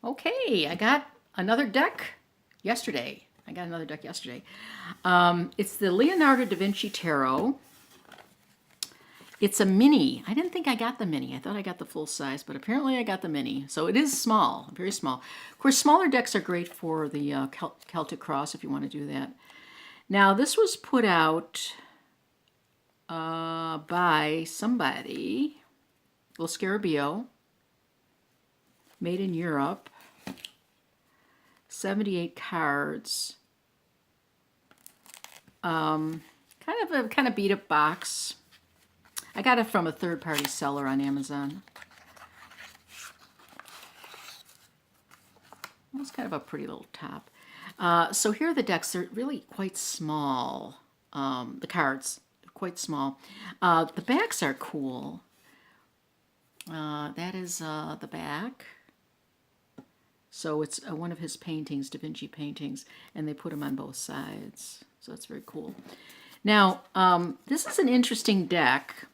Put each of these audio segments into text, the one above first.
Okay, I got another deck yesterday. It's the Leonardo da Vinci Tarot. It's a mini. I didn't think I got the mini. I thought I got the full size, but apparently I got the mini. So it is small, very small. Of course, smaller decks are great for the Celtic Cross if you want to do that. Now, this was put out by somebody, little Scarabeo, made in Europe. 78 cards. Kind of beat up box. I got it from a third-party seller on Amazon. It's kind of a pretty little top. So here are the decks. They're really quite small. The cards are quite small. The backs are cool. That is the back. So it's one of his paintings, Da Vinci paintings, and they put them on both sides. So that's very cool. Now, this is an interesting deck.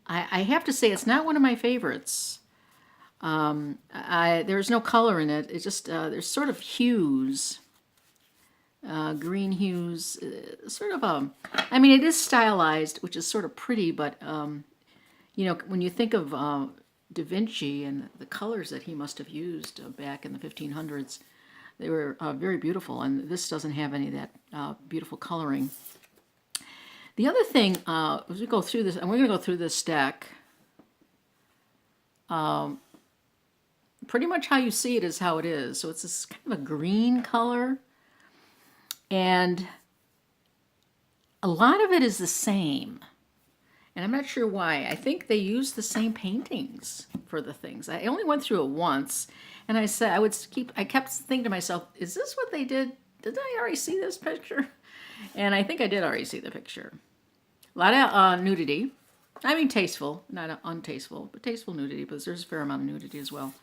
I have to say it's not one of my favorites. There's no color in it. It's just, there's sort of hues, green hues, sort of I mean, it is stylized, which is sort of pretty, but, you know, when you think of Da Vinci and the colors that he must have used back in the 1500s, they were very beautiful, and this doesn't have any of that beautiful coloring. The other thing, as we go through this, and we're going to go through this deck, pretty much how you see it is how it is. So it's this kind of a green color, and a lot of it is the same. And I'm not sure why. I think they use the same paintings for the things. I only went through it once, and I said I kept thinking to myself, is this what they did? Did I already see this picture? And I think I did already see the picture. A lot of nudity. I mean, tasteful, not untasteful, but tasteful nudity, but there's a fair amount of nudity as well.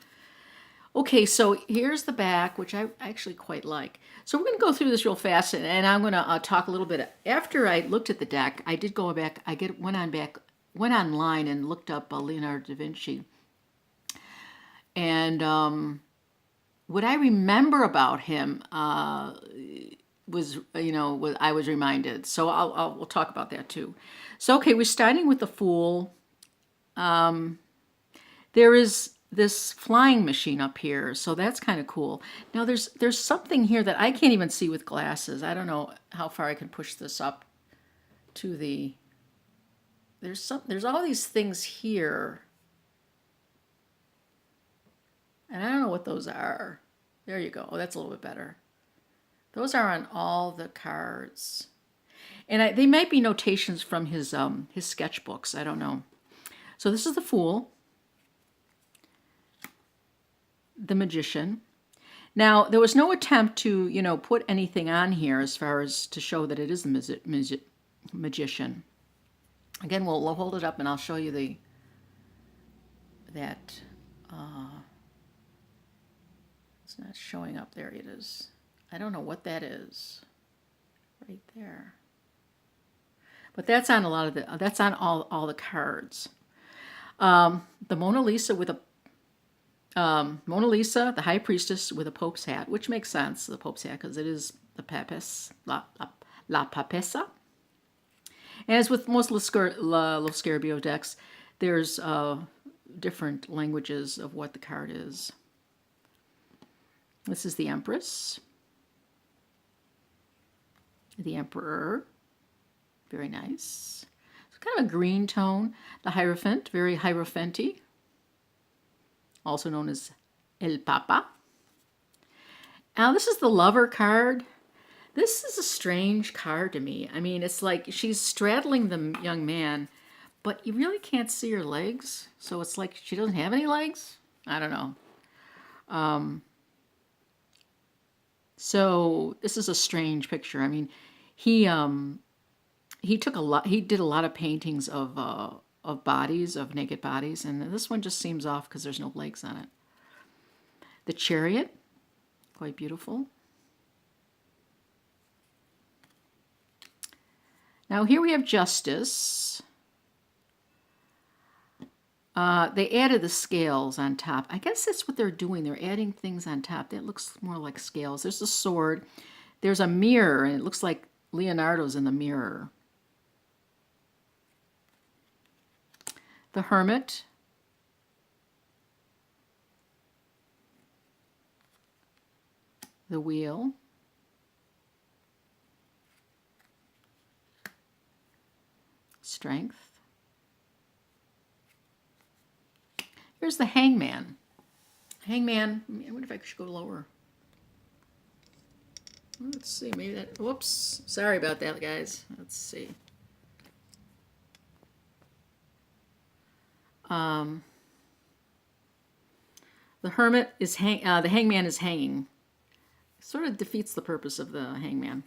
Okay, so here's the back, which I actually quite like. So we're going to go through this real fast, and I'm going to talk a little bit. After I looked at the deck, I did go back. Went online and looked up Leonardo da Vinci. And what I remember about him was, I was reminded. So we'll talk about that too. So, okay, we're starting with the Fool. There is this flying machine up here, so that's kind of cool. Now there's something here that I can't even see with glasses. I don't know how far I can push this up to the. There's all these things here, and I don't know what those are. There you go. Oh, that's a little bit better. Those are on all the cards, and they might be notations from his sketchbooks. I don't know. So this is the Fool. The Magician. Now, there was no attempt to, put anything on here as far as to show that it is the magician. Again, we'll hold it up and I'll show you that it's not showing up. There it is. I don't know what that is. Right there. But that's on that's on all the cards. The Mona Lisa with a Mona Lisa, the High Priestess with a Pope's hat, which makes sense, the Pope's hat, because it is the Papess, La Papessa. And as with most Los Scarabeo decks, there's different languages of what the card is. This is the Empress, the Emperor, very nice. It's kind of a green tone. The Hierophant, very Hierophanty, also known as El Papa. Now this is the Lover card. This is a strange card to me. I mean, it's like she's straddling the young man, but you really can't see her legs. So it's like she doesn't have any legs. I don't know. So this is a strange picture. I mean, he did a lot of paintings of bodies, of naked bodies, and this one just seems off because there's no legs on it. The Chariot, quite beautiful. Now here we have Justice. They added the scales on top. I guess that's what they're doing. They're adding things on top. That looks more like scales. There's a sword. There's a mirror, and it looks like Leonardo's in the mirror. The Hermit. The Wheel. Strength. Here's the Hangman. Hangman, I wonder if I should go lower. Let's see, maybe that, whoops, sorry about that, guys. Let's see. The Hermit is the Hangman is hanging. Sort of defeats the purpose of the Hangman.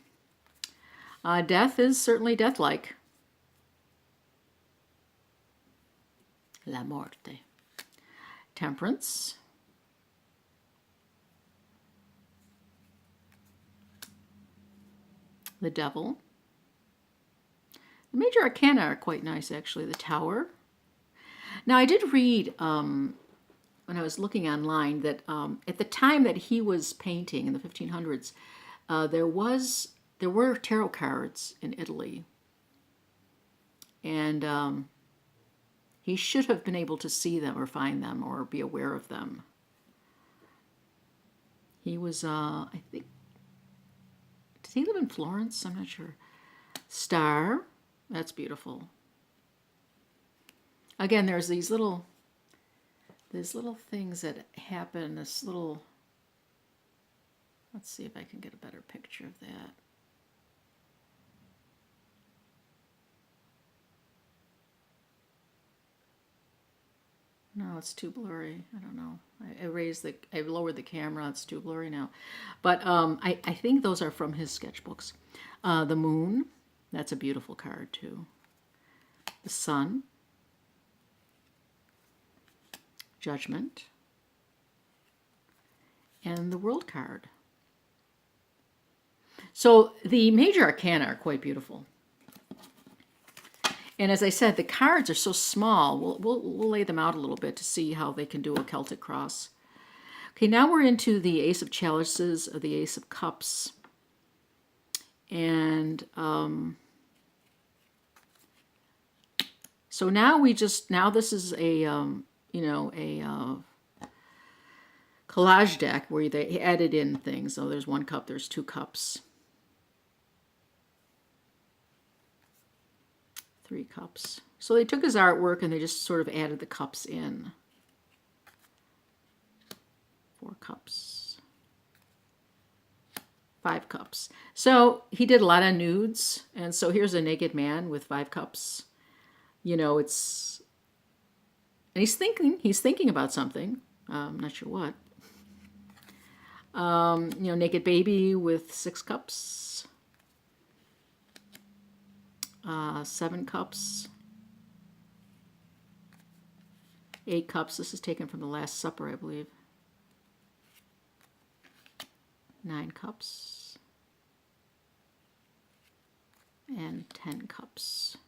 Death is certainly death-like. La Morte. Temperance. The Devil. The major arcana are quite nice, actually. The Tower. Now, I did read when I was looking online that at the time that he was painting in the 1500s, there were tarot cards in Italy, and he should have been able to see them or find them or be aware of them. He was, I think, did he live in Florence? I'm not sure. Star, that's beautiful. Again, there's these little things that happen, this little, let's see if I can get a better picture of that. No, it's too blurry. I don't know. I lowered the camera. It's too blurry now. But I think those are from his sketchbooks. The Moon, that's a beautiful card too. The Sun. Judgment. And the World card. So the major arcana are quite beautiful. And as I said, the cards are so small. We'll lay them out a little bit to see how they can do a Celtic cross. Okay, now we're into the Ace of Chalices, or the Ace of Cups. And so now this is a, a collage deck where they added in things. So there's one cup, there's two cups. 3 cups. So they took his artwork and they just sort of added the cups in. 4 cups. 5 cups. So he did a lot of nudes. And so here's a naked man with 5 cups. You know, and he's thinking about something. I'm not sure what. Naked baby with 6 cups. 7 cups, 8 cups. This is taken from the Last Supper, I believe. 9 cups, and 10 cups.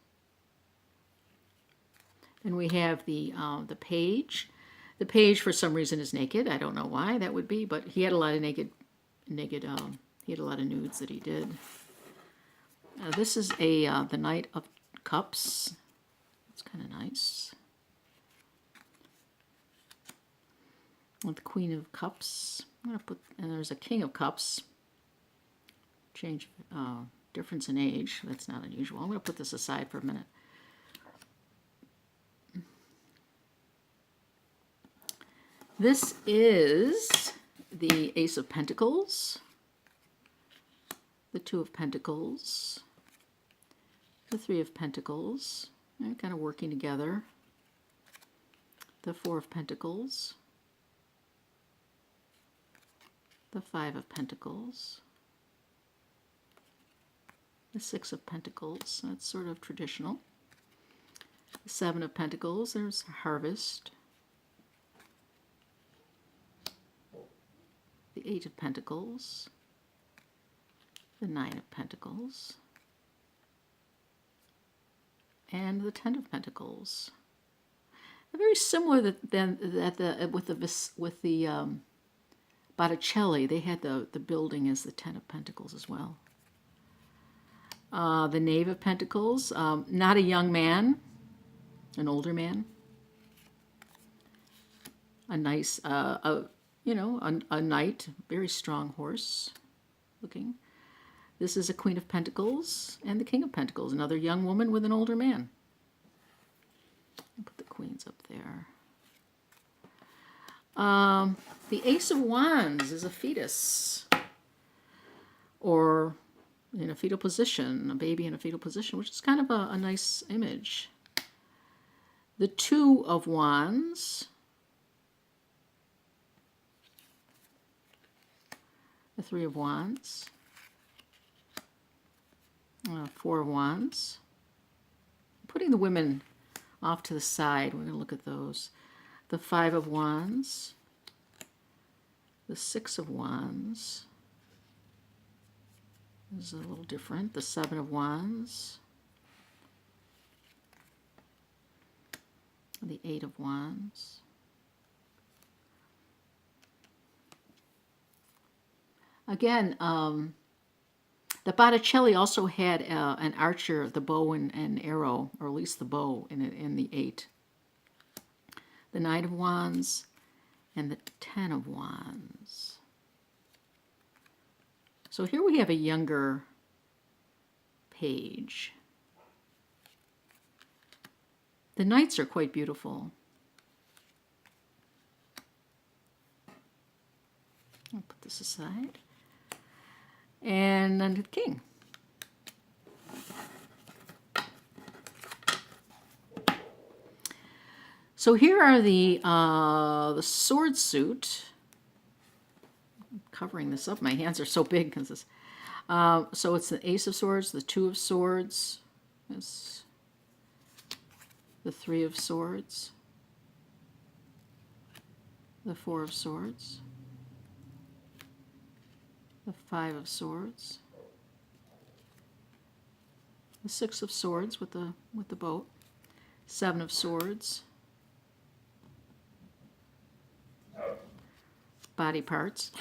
Then we have the page. The page, for some reason, is naked. I don't know why that would be, but he had a lot of he had a lot of nudes that he did. This is the Knight of Cups. It's kind of nice. With the Queen of Cups. I'm going to put, and there's a King of Cups. Change, difference in age. That's not unusual. I'm going to put this aside for a minute. This is the Ace of Pentacles. The 2 of Pentacles, the 3 of Pentacles, and kind of working together, the 4 of Pentacles, the 5 of Pentacles, the 6 of Pentacles, that's sort of traditional, the 7 of Pentacles, there's Harvest, the 8 of Pentacles, the 9 of Pentacles, and the 10 of Pentacles. very similar with the Botticelli. They had the building as the Ten of Pentacles as well. The Knave of Pentacles, not a young man, an older man. A nice, a knight, very strong horse looking. This is a Queen of Pentacles and the King of Pentacles, another young woman with an older man. I'll put the queens up there. The Ace of Wands is a fetus, or in a fetal position, a baby in a fetal position, which is kind of a nice image. The Two of Wands, the Three of Wands, Four of Wands. Putting the women off to the side, we're going to look at those. The Five of Wands, the Six of Wands. This is a little different. The Seven of Wands, the Eight of Wands. Again, the Botticelli also had an archer, the bow and arrow, or at least the bow in the Eight. The Knight of Wands and the Ten of Wands. So here we have a younger page. The knights are quite beautiful. I'll put this aside. And then the king. So here are the sword suit. I'm covering this up. My hands are so big because this. So it's the Ace of Swords, the Two of Swords, it's the Three of Swords, the Four of Swords, the Five of Swords, the Six of Swords with the boat, Seven of Swords, body parts,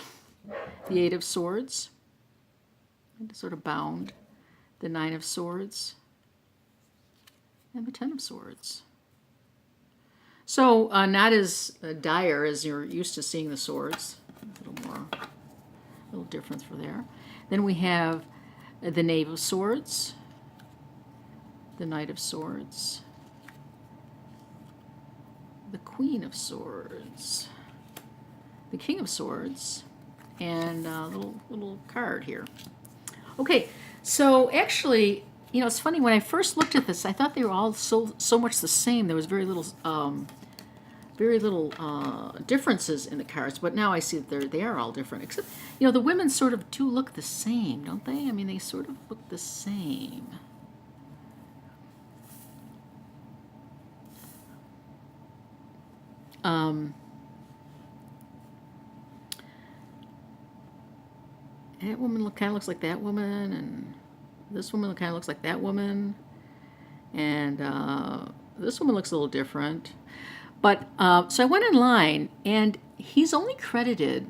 the Eight of Swords, sort of bound, the Nine of Swords, and the Ten of Swords. So not as dire as you're used to seeing the swords. A little difference for there. Then we have the Knave of Swords, the Knight of Swords, the Queen of Swords, the King of Swords, and a little card here. Okay, so actually, it's funny, when I first looked at this, I thought they were all so much the same. There was very little differences in the cards, but now I see that they are all different. Except, the women sort of do look the same, don't they? I mean, they sort of look the same. That woman kind of looks like that woman, and this woman kind of looks like that woman, and this woman looks a little different. But so I went online, and he's only credited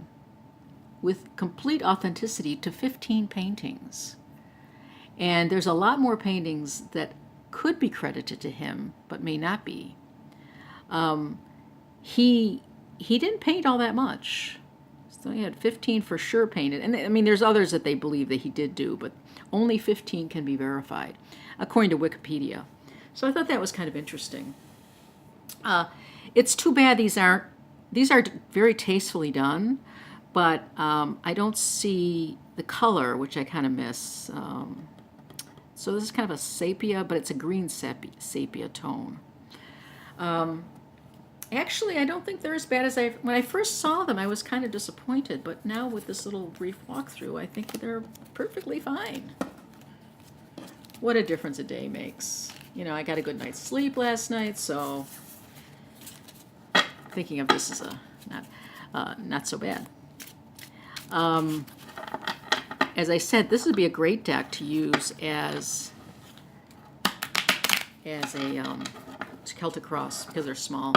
with complete authenticity to 15 paintings. And there's a lot more paintings that could be credited to him, but may not be. He didn't paint all that much. So he had 15 for sure painted. And I mean, there's others that they believe that he did do, but only 15 can be verified, according to Wikipedia. So I thought that was kind of interesting. It's too bad these are very tastefully done, but I don't see the color, which I kind of miss. So this is kind of a sepia, but it's a green sepia tone. Actually, I don't think they're as bad as when I first saw them, I was kind of disappointed, but now with this little brief walkthrough, I think they're perfectly fine. What a difference a day makes. I got a good night's sleep last night, so thinking of this as not so bad. As I said, this would be a great deck to use as a Celtic Cross because they're small.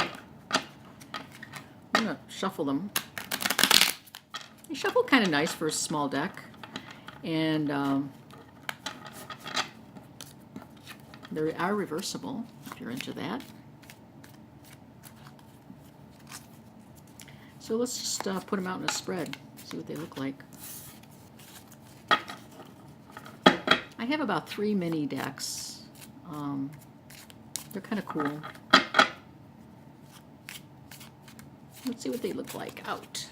I'm going to shuffle them. They shuffle kind of nice for a small deck. And they are reversible if you're into that. So let's just put them out in a spread, see what they look like. I have about 3 mini decks. They're kind of cool. Let's see what they look like out.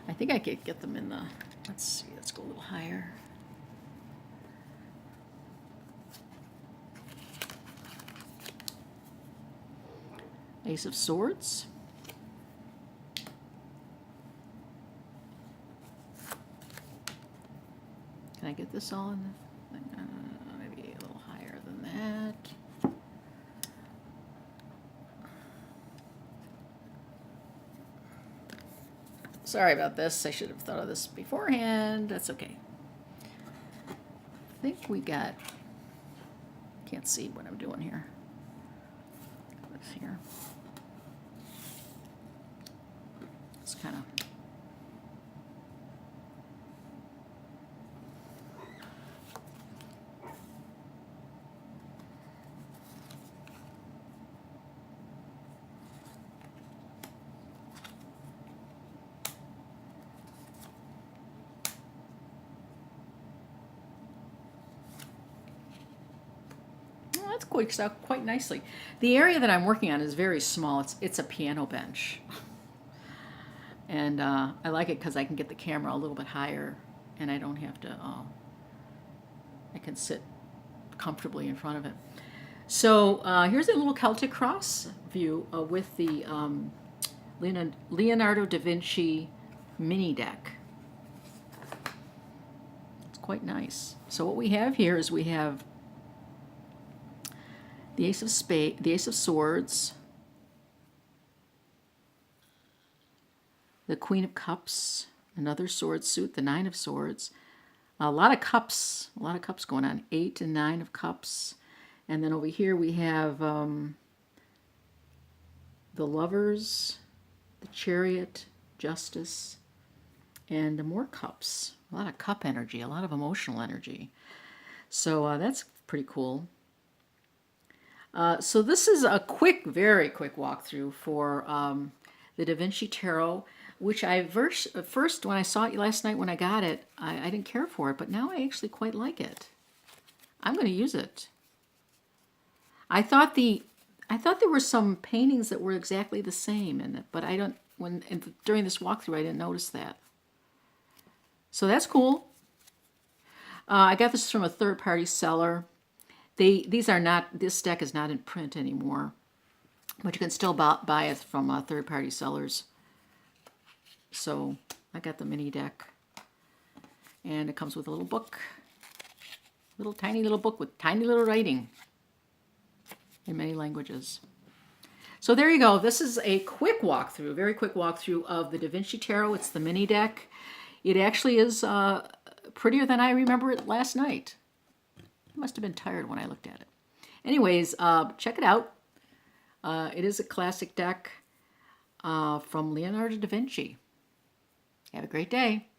I think I could get them in the, let's see, let's go a little higher. Ace of Swords. Can I get this all in the, maybe a little higher than that. Sorry about this. I should have thought of this beforehand. That's okay. I think we got, can't see what I'm doing here. This here. It's kind of, that's quite nicely. The area that I'm working on is very small. It's a piano bench. And I like it because I can get the camera a little bit higher and I don't have to, I can sit comfortably in front of it. So here's a little Celtic Cross view with the Leonardo DaVinci mini deck. It's quite nice. So what we have here is we have the Ace of Swords, the Queen of Cups, another sword suit, the Nine of Swords, a lot of cups going on, 8 and 9 of Cups, and then over here we have the Lovers, the Chariot, Justice, and more cups. A lot of cup energy, a lot of emotional energy. So that's pretty cool. So this is a very quick walkthrough for the Da Vinci Tarot, which I first, when I saw it last night when I got it, I didn't care for it, but now I actually quite like it. I'm going to use it. I thought there were some paintings that were exactly the same in it, but during this walkthrough I didn't notice that. So that's cool. I got this from a third-party seller. This deck is not in print anymore, but you can still buy it from third-party sellers. So I got the mini deck, and it comes with a little book, tiny little book with tiny little writing in many languages. So there you go. This is a quick walkthrough, very quick walkthrough of the Da Vinci Tarot. It's the mini deck. It actually is prettier than I remember it last night. I must have been tired when I looked at it. Anyways, check it out. It is a classic deck from Leonardo da Vinci. Have a great day.